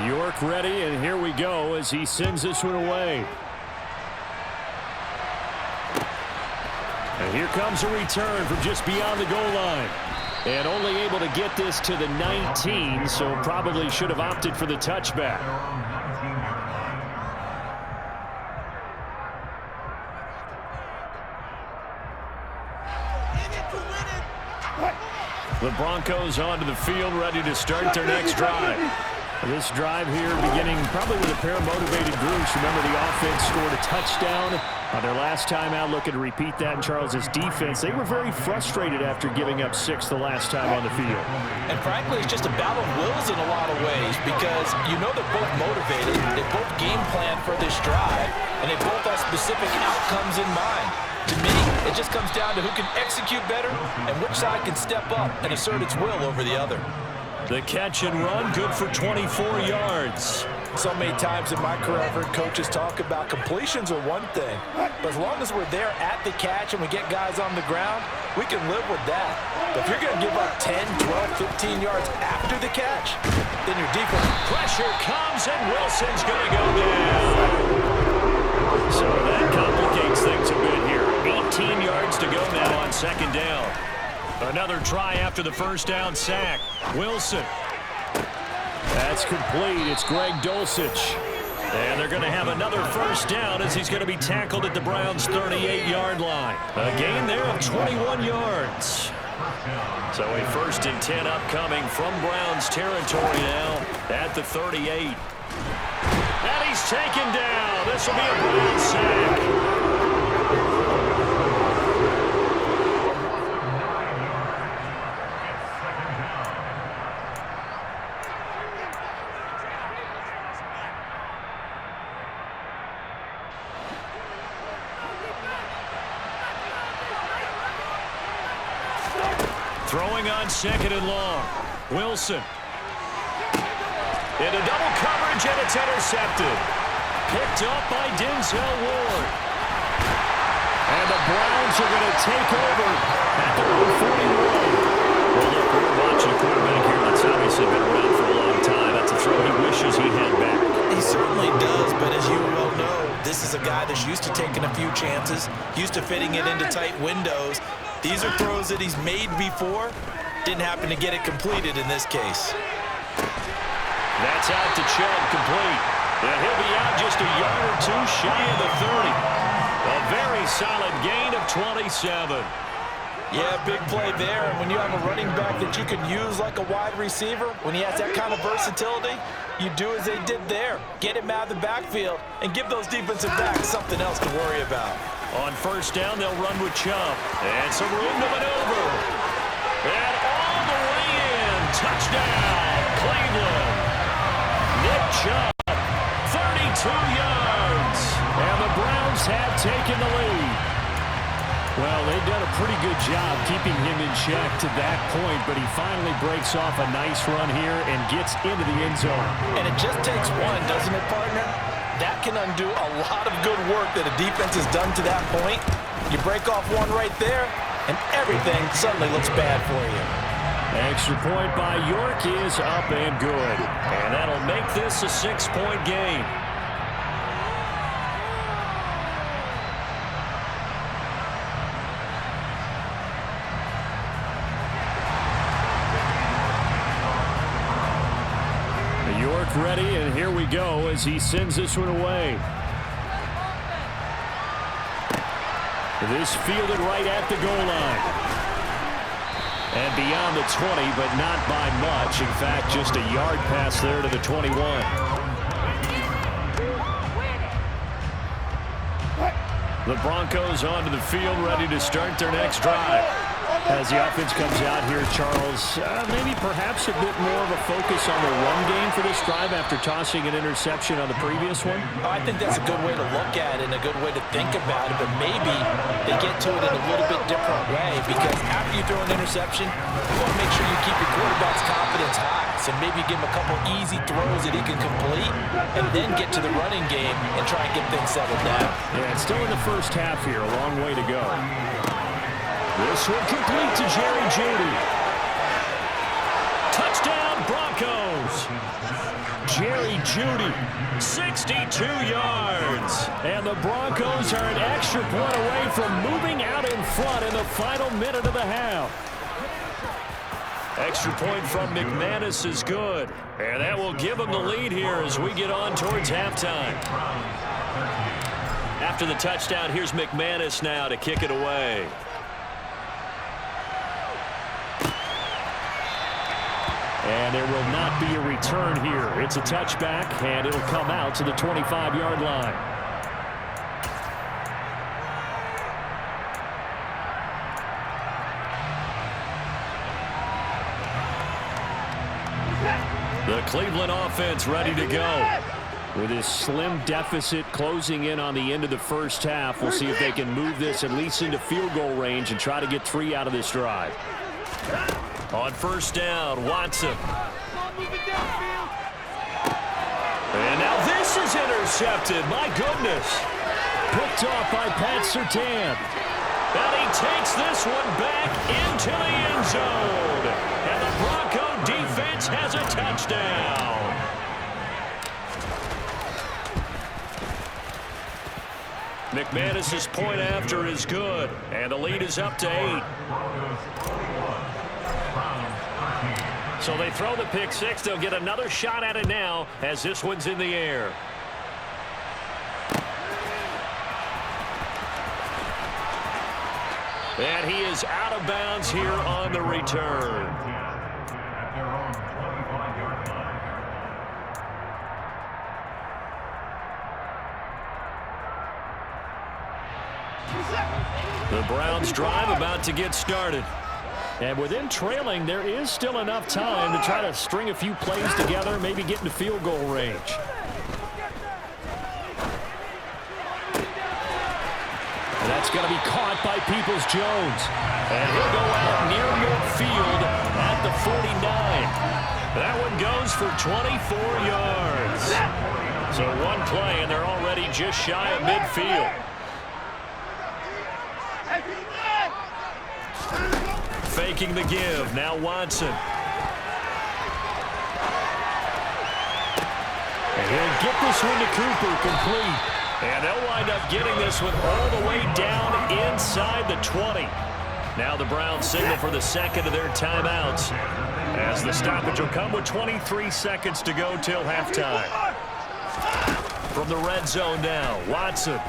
York ready, and here we go as he sends this one away. And here comes a return from just beyond the goal line. And only able to get this to the 19, so probably should have opted for the touchback. The Broncos onto the field, ready to start their next drive. This drive here beginning probably with a pair of motivated groups. Remember, the offense scored a touchdown on their last time out, looking to repeat that in Charles' defense. They were very frustrated after giving up 6 the last time on the field. And frankly, it's just a battle of wills in a lot of ways because you know they're both motivated, they both game plan for this drive, and they both have specific outcomes in mind. To me, it just comes down to who can execute better and which side can step up and assert its will over the other. The catch and run, good for 24 yards. So many times in my career, I've heard coaches talk about completions are one thing, but as long as we're there at the catch and we get guys on the ground, we can live with that. But if you're going to give up 10, 12, 15 yards after the catch, then your defense... Pressure comes, and Wilson's going to go down. So that complicates things a bit here. 18 yards to go now on second down. Another try after the first down sack. Wilson. That's complete. It's Greg Dulcich. And they're going to have another first down as he's going to be tackled at the Browns' 38-yard line. A gain there of 21 yards. So a 1st and 10 upcoming from Browns territory now at the 38. And he's taken down. This will be a Browns sack. Throwing on second and long. Wilson. Into double coverage, and it's intercepted. Picked up by Denzel Ward. And the Browns are going to take over at their own 41. Well, look, we're watching a quarterback here that's obviously been around for a long time. That's a throw he wishes he had back. He certainly does, but as you well know, this is a guy that's used to taking a few chances, used to fitting it into tight windows. These are throws that he's made before. Didn't happen to get it completed in this case. That's out to Chubb, complete. And he'll be out just a yard or two shy of the 30. A very solid gain of 27. Yeah, big play there. And when you have a running back that you can use like a wide receiver, when he has that kind of versatility, you do as they did there. Get him out of the backfield and give those defensive backs something else to worry about. On first down, they'll run with Chubb. And some room to maneuver. And all the way in. Touchdown, Cleveland. Nick Chubb, 32 yards. And the Browns have taken the lead. Well, they've done a pretty good job keeping him in check to that point, but he finally breaks off a nice run here and gets into the end zone. And it just takes one, doesn't it, partner? That can undo a lot of good work that a defense has done to that point. You break off one right there, and everything suddenly looks bad for you. Extra point by York is up and good. And that'll make this a 6-point game. York ready, and here we go as he sends this one away. This fielded right at the goal line. And beyond the 20, but not by much. In fact, just a yard pass there to the 21. The Broncos onto the field, ready to start their next drive. As the offense comes out here, Charles, maybe perhaps a bit more of a focus on the run game for this drive after tossing an interception on the previous one? I think that's a good way to look at it and a good way to think about it, but maybe they get to it in a little bit different way because after you throw an interception, you want to make sure you keep your quarterback's confidence high. So maybe give him a couple easy throws that he can complete and then get to the running game and try and get things settled down. Yeah, it's still in the first half here, a long way to go. This one complete to Jerry Jeudy. Touchdown, Broncos. Jerry Jeudy, 62 yards. And the Broncos are an extra point away from moving out in front in the final minute of the half. Extra point from McManus is good. And that will give them the lead here as we get on towards halftime. After the touchdown, here's McManus now to kick it away. And there will not be a return here. It's a touchback, and it'll come out to the 25-yard line. The Cleveland offense ready to go. With this slim deficit closing in on the end of the first half, we'll see if they can move this at least into field goal range and try to get 3 out of this drive. On first down, Watson. And now this is intercepted. My goodness. Picked off by Pat Surtain. And he takes this one back into the end zone. And the Bronco defense has a touchdown. McManus's point after is good. And the lead is up to 8. So they throw the pick six. They'll get another shot at it now as this one's in the air. And he is out of bounds here on the return. The Browns drive about to get started. And with them trailing, there is still enough time to try to string a few plays together, maybe get into field goal range. And that's going to be caught by Peoples-Jones. And he'll go out near midfield at the 49. That one goes for 24 yards. So one play, and they're already just shy of midfield. Faking the give. Now Watson. And he'll get this one to Cooper, complete. And they'll wind up getting this one all the way down inside the 20. Now the Browns signal for the second of their timeouts, as the stoppage will come with 23 seconds to go till halftime. From the red zone now, Watson.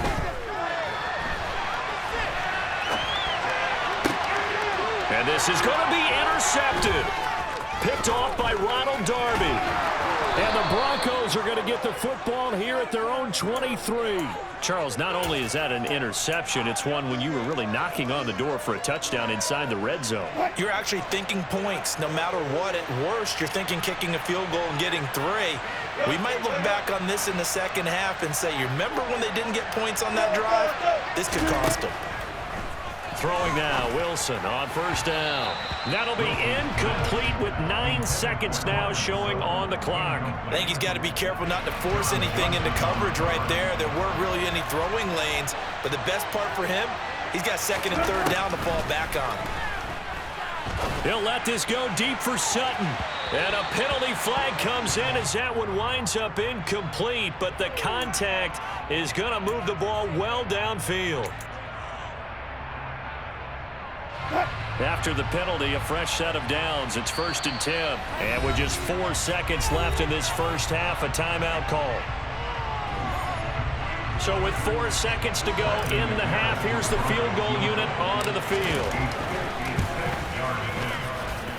And this is going to be intercepted. Picked off by Ronald Darby. And the Broncos are going to get the football here at their own 23. Charles, not only is that an interception, it's one when you were really knocking on the door for a touchdown inside the red zone. You're actually thinking points. No matter what, at worst, you're thinking kicking a field goal and getting 3. We might look back on this in the second half and say, you remember when they didn't get points on that drive? This could cost them. Throwing now, Wilson on first down. That'll be incomplete with 9 seconds now showing on the clock. I think he's got to be careful not to force anything into coverage right there. There weren't really any throwing lanes, but the best part for him, he's got second and third down to fall back on. He'll let this go deep for Sutton. And a penalty flag comes in as that one winds up incomplete, but the contact is going to move the ball well downfield. After the penalty, a fresh set of downs. It's 1st and 10. And with just 4 seconds left in this first half, a timeout call. So with 4 seconds to go in the half, here's the field goal unit onto the field.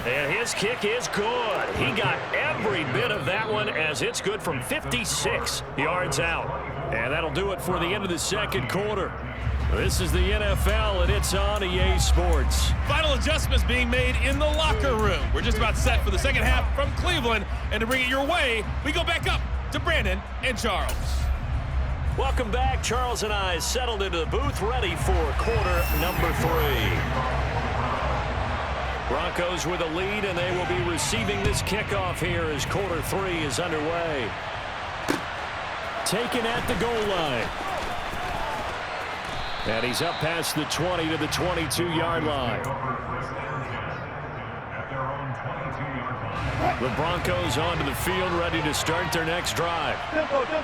And his kick is good. He got every bit of that one as it's good from 56 yards out. And that'll do it for the end of the second quarter. This is the NFL, and it's on EA Sports. Final adjustments being made in the locker room. We're just about set for the second half from Cleveland. And to bring it your way, we go back up to Brandon and Charles. Welcome back. Charles and I settled into the booth, ready for quarter number 3. Broncos with a lead, and they will be receiving this kickoff here as quarter 3 is underway. Taken at the goal line. And he's up past the 20 to the 22-yard line. The Broncos onto the field, ready to start their next drive.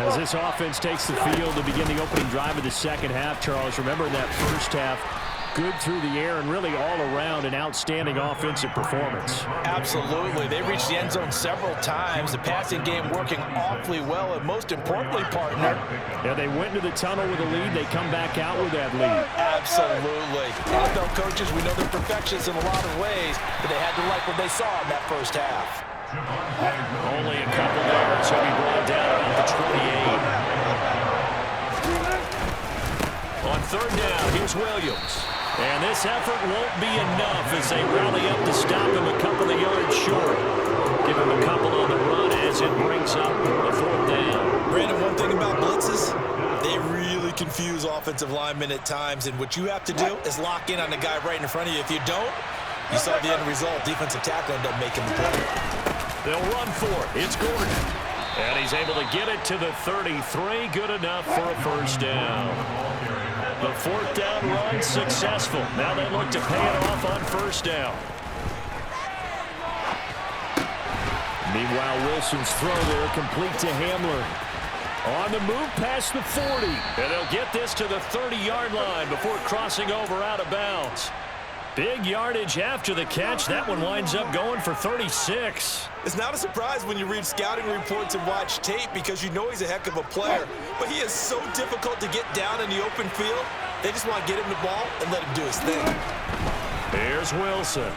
As this offense takes the field to begin the opening drive of the second half, Charles, remember in that first half, good through the air and really all around an outstanding offensive performance. Absolutely. They reached the end zone several times. The passing game working awfully well, and most importantly, partner. Yeah, they went into the tunnel with a lead. They come back out with that lead. Absolutely. NFL coaches, we know they're perfectionists in a lot of ways, but they had to like what they saw in that first half. Only a couple there, so he brought down about the 28. On third down, here's Williams. And this effort won't be enough as they rally up to stop him a couple of yards short. Give him a couple on the run as it brings up the fourth down. Brandon, one thing about blitzes, they really confuse offensive linemen at times, and what you have to do is lock in on the guy right in front of you. If you don't, you saw the end result. Defensive tackle ended up making the play. They'll run for it. It's Gordon. And he's able to get it to the 33. Good enough for a first down. The fourth down run successful. Now they look to pay it off on first down. Meanwhile, Wilson's throw there complete to Hamler. On the move past the 40. And they'll get this to the 30-yard line before crossing over out of bounds. Big yardage after the catch. That one winds up going for 36. It's not a surprise when you read scouting reports and watch tape because you know he's a heck of a player. But he is so difficult to get down in the open field. They just want to get him the ball and let him do his thing. Here's Wilson.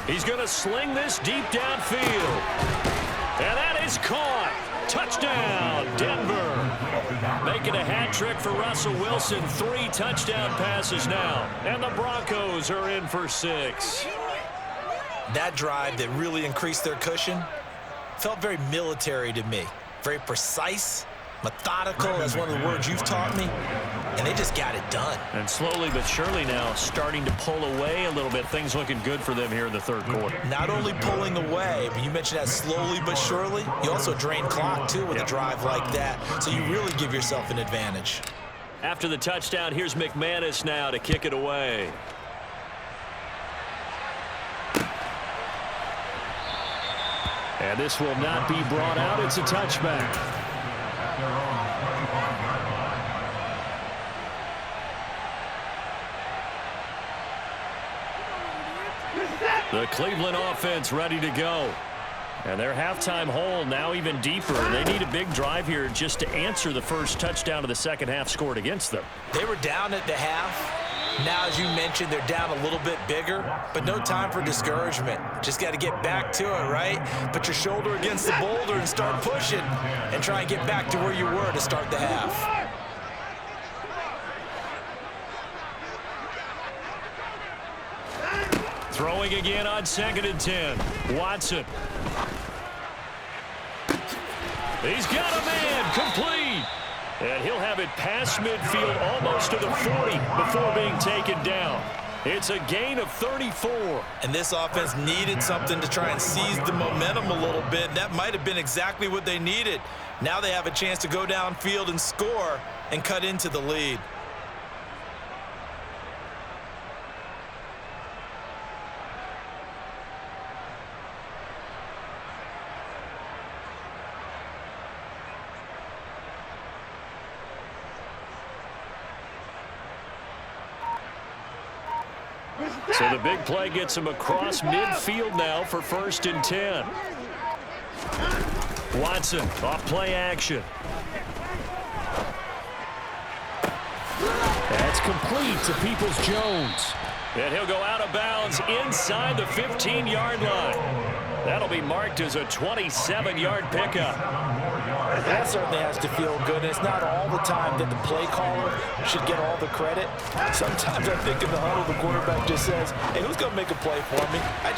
He's going to sling this deep downfield. And that is caught. Touchdown, Denver. Making a hat trick for Russell Wilson. 3 touchdown passes now. And the Broncos are in for 6. That drive that really increased their cushion felt very military to me. Very precise, methodical, that's one of the words you've taught me. And they just got it done. And slowly but surely now starting to pull away a little bit. Things looking good for them here in the third quarter. Not only pulling away, but you mentioned that slowly but surely. You also drain clock, too, with a drive like that. So you really give yourself an advantage. After the touchdown, here's McManus now to kick it away. And this will not be brought out. It's a touchback. The Cleveland offense ready to go. And their halftime hole now even deeper. They need a big drive here just to answer the first touchdown of the second half scored against them. They were down at the half. Now, as you mentioned, they're down a little bit bigger, but no time for discouragement. Just got to get back to it, right? Put your shoulder against the boulder and start pushing and try and get back to where you were to start the half. Throwing again on 2nd and 10. Watson. He's got a man complete. And he'll have it past midfield almost to the 40 before being taken down. It's a gain of 34. And this offense needed something to try and seize the momentum a little bit. That might have been exactly what they needed. Now they have a chance to go downfield and score and cut into the lead. So the big play gets him across midfield now for 1st and 10. Watson off play action. That's complete to Peoples-Jones. And he'll go out of bounds inside the 15-yard line. That'll be marked as a 27-yard pickup. That certainly has to feel good. It's not all the time that the play caller should get all the credit. Sometimes I think in the huddle, the quarterback just says, hey, who's going to make a play for me? And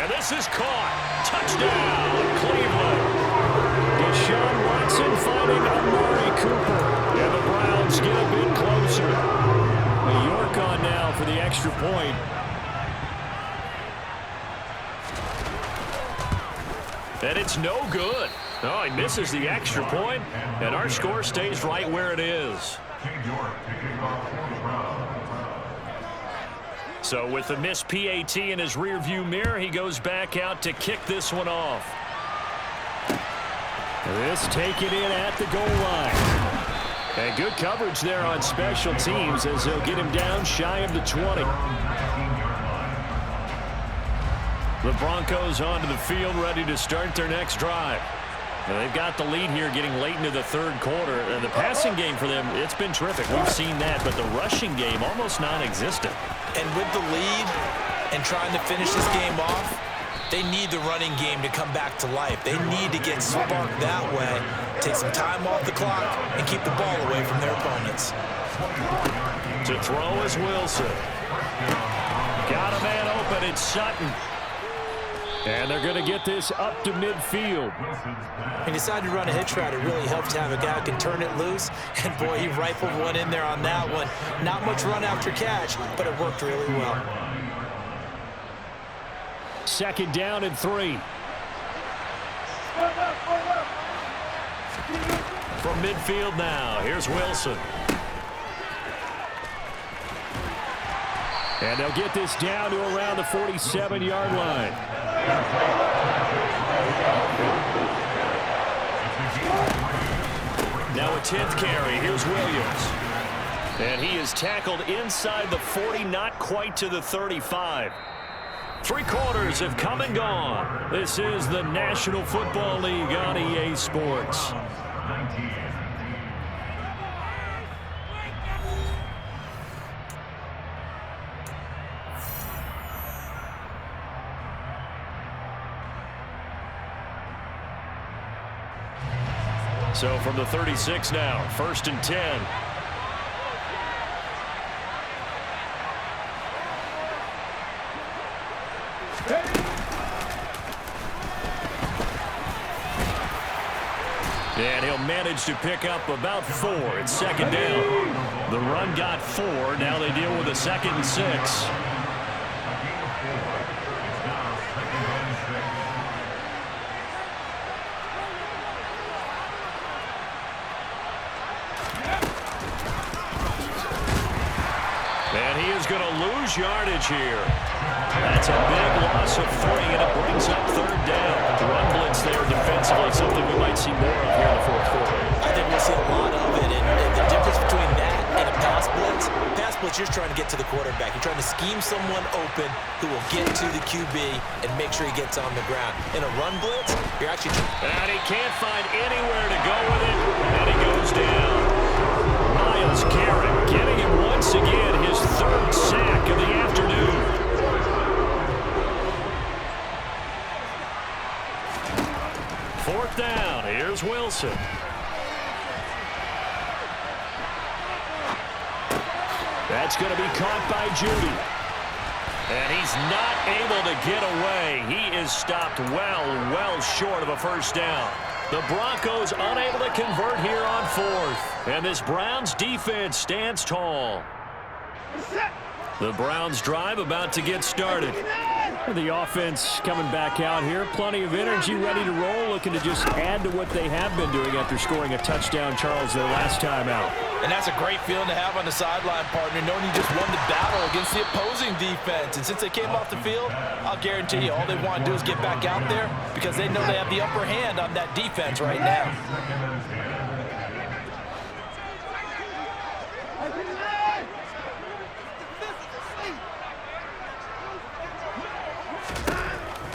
this is caught. Touchdown, Cleveland. Deshaun Watson finding Amari Cooper. And the Browns get a bit closer. New York on now for the extra point. And it's no good. Oh, he misses the extra point, and our score stays right where it is. So with the missed PAT in his rearview mirror, he goes back out to kick this one off. This taken in at the goal line. And good coverage there on special teams as they'll get him down shy of the 20. The Broncos onto the field ready to start their next drive. Now they've got the lead here getting late into the third quarter. And the passing game for them, it's been terrific. We've seen that, but the rushing game almost non-existent. And with the lead and trying to finish this game off, they need the running game to come back to life. They need to get sparked that way, take some time off the clock, and keep the ball away from their opponents. To throw is Wilson. Got a man open. It's Sutton. And they're going to get this up to midfield. He decided to run a hitch route. It really helps to have a guy who can turn it loose. And, boy, he rifled one in there on that one. Not much run after catch, but it worked really well. Second down and 3. From midfield now, here's Wilson. And they'll get this down to around the 47-yard line. Now a 10th carry. Here's Williams. And he is tackled inside the 40, not quite to the 35. 3 quarters have come and gone. This is the National Football League on EA Sports. So from the 36 now, 1st and 10. And he'll manage to pick up about 4. It's second down. The run got 4. Now they deal with a 2nd and 6. And he is going to lose yardage here. That's a big loss of 3, and it brings up 3rd down. Run blitz there defensively, something we might see more of here in the 4th quarter. I think we'll see a lot of it, and the difference between that and a pass blitz, you're trying to get to the quarterback. You're trying to scheme someone open who will get to the QB and make sure he gets on the ground. In a run blitz, you're actually... And he can't find anywhere to go with it, and he goes down. Myles Garrett getting him once again, his 3rd sack of the afternoon. Fourth down, here's Wilson. That's going to be caught by Judy. And he's not able to get away. He is stopped well short of a 1st down. The Broncos unable to convert here on 4th. And this Browns defense stands tall. The Browns drive about to get started. The offense coming back out here. Plenty of energy, ready to roll, looking to just add to what they have been doing after scoring a touchdown, Charles, their last time out. And that's a great feeling to have on the sideline, partner, knowing you just won the battle against the opposing defense. And since they came off the field, I'll guarantee you all they want to do is get back out there because they know they have the upper hand on that defense right now.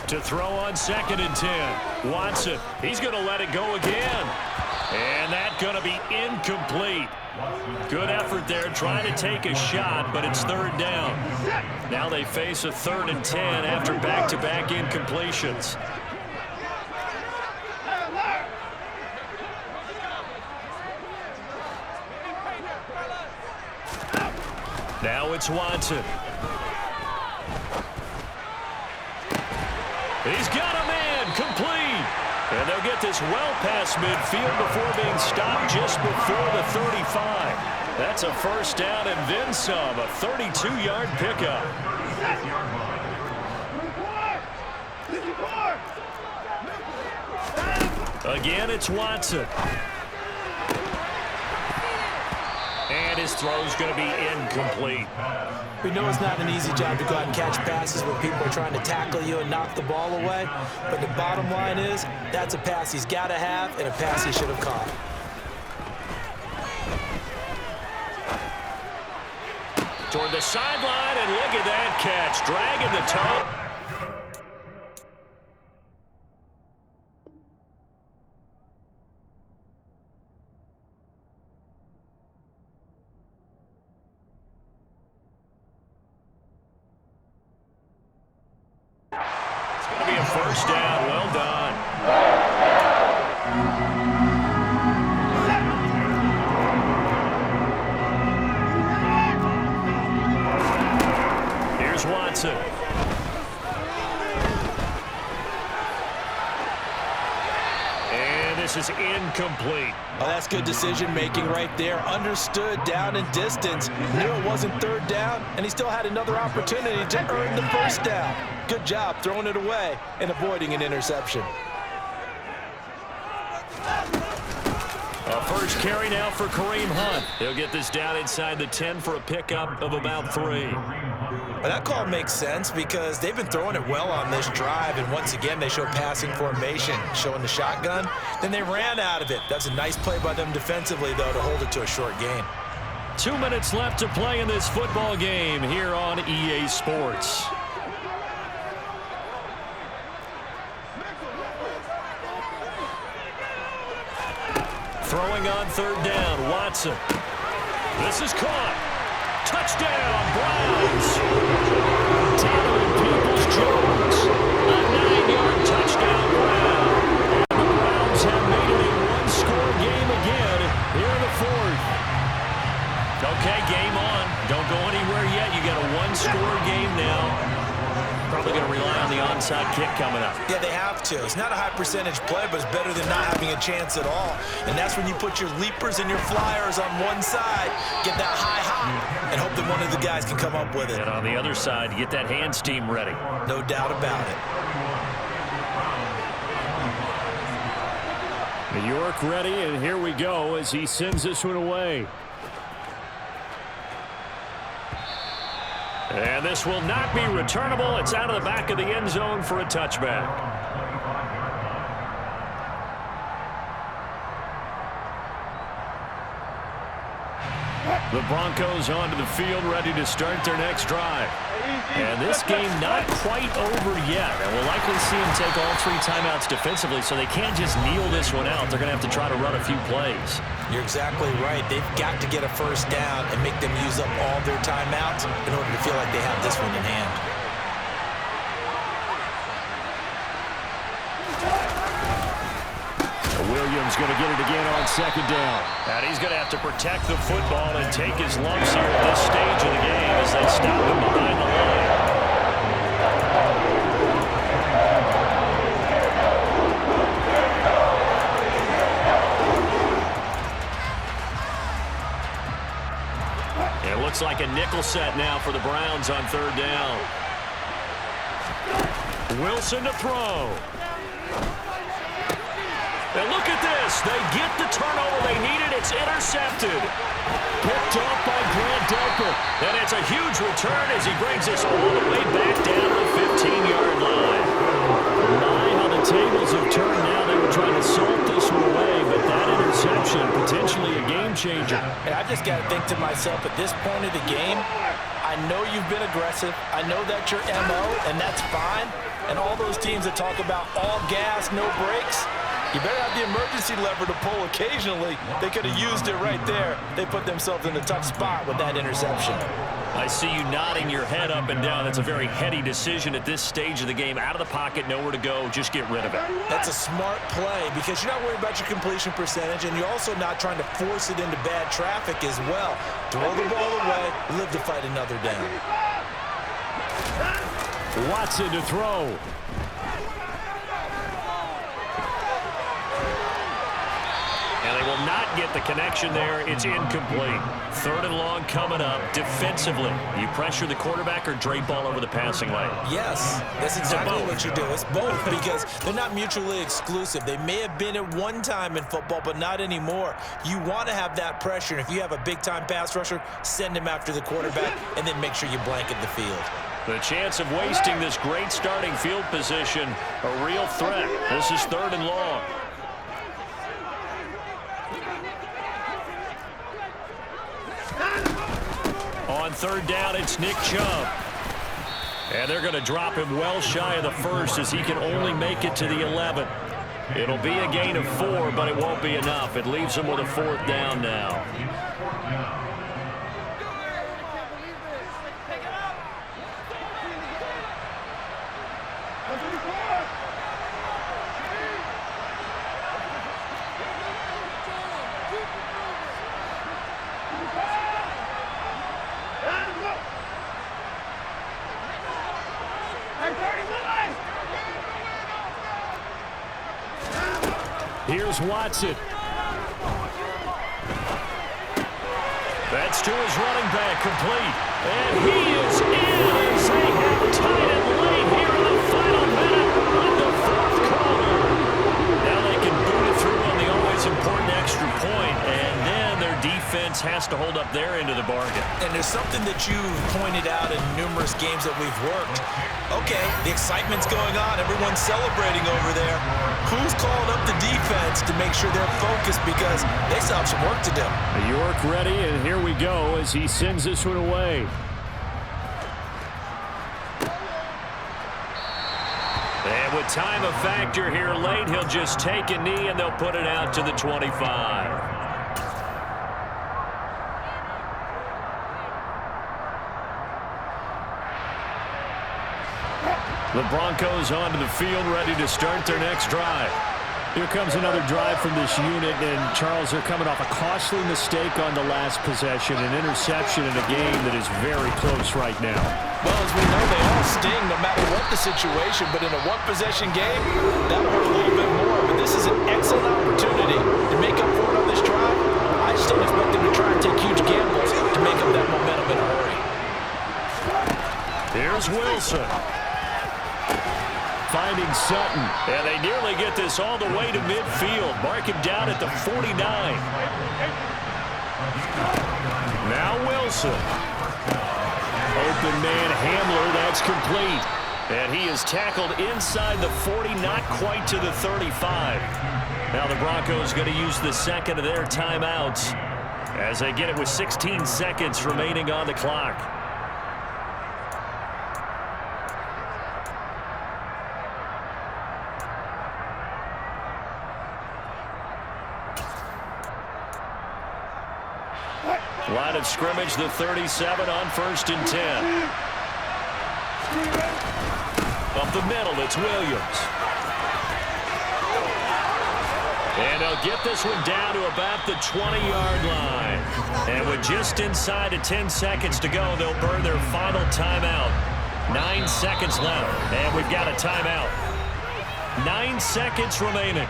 To throw on 2nd and 10. Watson, he's going to let it go again. And that's going to be incomplete. Good effort there trying to take a shot, but it's 3rd down. Now they face a 3rd and 10 after back-to-back incompletions. Now it's Watson. He's got a man, complete. And they'll get this well past midfield before being stopped just before the 35. That's a 1st down and then some, a 32-yard pickup. Again, it's Watson. And his throw's going to be incomplete. We know it's not an easy job to go out and catch passes when people are trying to tackle you and knock the ball away. But the bottom line is, that's a pass he's got to have and a pass he should have caught. Toward the sideline, and look at that catch. Dragging the toe. It's going to be a first down. Well done. Here's Watson. And this is incomplete. Well, that's good decision-making right there. Understood down and distance. Knew it wasn't third down, and he still had another opportunity to earn the first down. Good job throwing it away and avoiding an interception. A first carry now for Kareem Hunt. He'll get this down inside the 10 for a pickup of about 3. Well, that call makes sense because they've been throwing it well on this drive, and once again they show passing formation, showing the shotgun. Then they ran out of it. That's a nice play by them defensively, though, to hold it to a short gain. 2 minutes left to play in this football game here on EA Sports. Throwing on third down, Watson. This is caught. Touchdown, Browns. Donovan Peoples-Jones. A 9-yard touchdown Brown. And the Browns have made it a one-score game again here in the fourth. Okay, game on. Don't go anywhere yet. You got a one-score game now. Probably going to rely on the onside kick coming up. Yeah, they have to. It's not a high-percentage play, but it's better than not having a chance at all. And that's when you put your leapers and your flyers on one side, get that high hop, and hope that one of the guys can come up with it. And on the other side, you get that hands team ready. No doubt about it. New York ready, and here we go as he sends this one away. And this will not be returnable. It's out of the back of the end zone for a touchback. The Broncos onto the field, ready to start their next drive. And this game not quite over yet. And we'll likely see them take all 3 timeouts defensively, so they can't just kneel this one out. They're going to have to try to run a few plays. You're exactly right. They've got to get a first down and make them use up all their timeouts in order to feel like they have this one in hand. Williams going to get it again on second down. And he's going to have to protect the football and take his lumps here at this stage of the game as they stop him behind the line. It looks like a nickel set now for the Browns on third down. Wilson to throw. And look at this. They get the turnover they needed. It's intercepted. Picked off by Grant Delpit. And it's a huge return as he brings this all the way back down to the 15-yard line. My, how the tables have turned now. They were trying to salt this one away, but that interception, potentially a game changer. And I just got to think to myself, at this point of the game, I know you've been aggressive. I know that's your MO, and that's fine. And all those teams that talk about all gas, no brakes, you better have the emergency lever to pull occasionally. They could have used it right there. They put themselves in a tough spot with that interception. I see you nodding your head up and down. That's a very heady decision at this stage of the game. Out of the pocket, nowhere to go. Just get rid of it. That's a smart play because you're not worried about your completion percentage, and you're also not trying to force it into bad traffic as well. Throw the ball away, live to fight another down. Watson to throw. And they will not can't get the connection there. It's incomplete. 3rd and long coming up. Defensively, you pressure the quarterback or drape all over the passing lane? Yes, that's exactly what you do. It's both because they're not mutually exclusive. They may have been at one time in football, but not anymore. You want to have that pressure. And if you have a big-time pass rusher, send him after the quarterback and then make sure you blanket the field. The chance of wasting this great starting field position, a real threat. This is 3rd and long. On 3rd down, it's Nick Chubb. And they're going to drop him well shy of the 1st as he can only make it to the 11. It'll be a gain of 4, but it won't be enough. It leaves him with a 4th down now. Here's Watson. That's to his running back, complete. And he is in as they have tied it late here in the final minute of the 4th quarter. Now they can boot it through on the always important extra point, and then their defense has to hold up their end of the bargain. And there's something that you've pointed out in numerous games that we've worked. Okay, the excitement's going on. Everyone's celebrating over there. Who's calling up the defense to make sure they're focused because they still have some work to do? York ready, and here we go as he sends this one away. And with time a factor here late, he'll just take a knee and they'll put it out to the 25. The Broncos onto the field, ready to start their next drive. Here comes another drive from this unit, and Charles, they're coming off a costly mistake on the last possession, an interception in a game that is very close right now. Well, as we know, they all sting no matter what the situation, but in a one-possession game, that'll hurt a little bit more. But this is an excellent opportunity to make up for it on this drive. I just don't expect them to try and take huge gambles to make up that momentum in a hurry. Here's Wilson. Finding Sutton, and they nearly get this all the way to midfield. Mark him down at the 49. Now Wilson. Open man Hamler, that's complete. And he is tackled inside the 40, not quite to the 35. Now the Broncos going to use the second of their timeouts as they get it with 16 seconds remaining on the clock. Line of scrimmage, the 37 on 1st and 10. Up the middle, it's Williams. And they'll get this one down to about the 20-yard line. And with just inside of 10 seconds to go, they'll burn their final timeout. 9 seconds left, and we've got a timeout. 9 seconds remaining.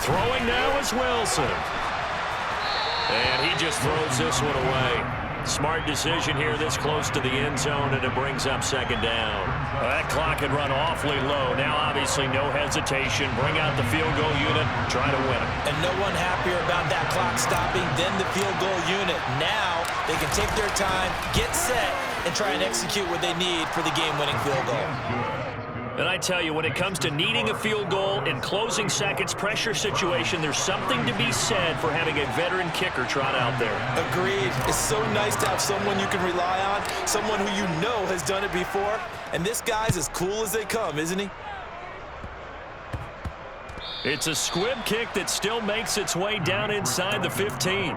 Throwing now is Wilson. And he just throws this one away. Smart decision here this close to the end zone, and it brings up 2nd down. Well, that clock had run awfully low. Now, obviously, no hesitation. Bring out the field goal unit, try to win it. And no one happier about that clock stopping than the field goal unit. Now they can take their time, get set, and try and execute what they need for the game-winning field goal. And I tell you, when it comes to needing a field goal in closing seconds pressure situation, there's something to be said for having a veteran kicker trot out there. Agreed. It's so nice to have someone you can rely on, someone who you know has done it before. And this guy's as cool as they come, isn't he? It's a squib kick that still makes its way down inside the 15.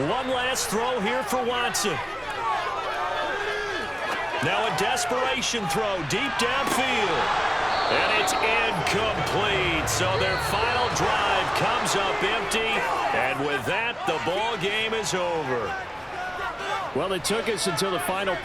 One last throw here for Watson. Now a desperation throw deep downfield. And it's incomplete. So their final drive comes up empty. And with that, the ball game is over. Well, it took us until the final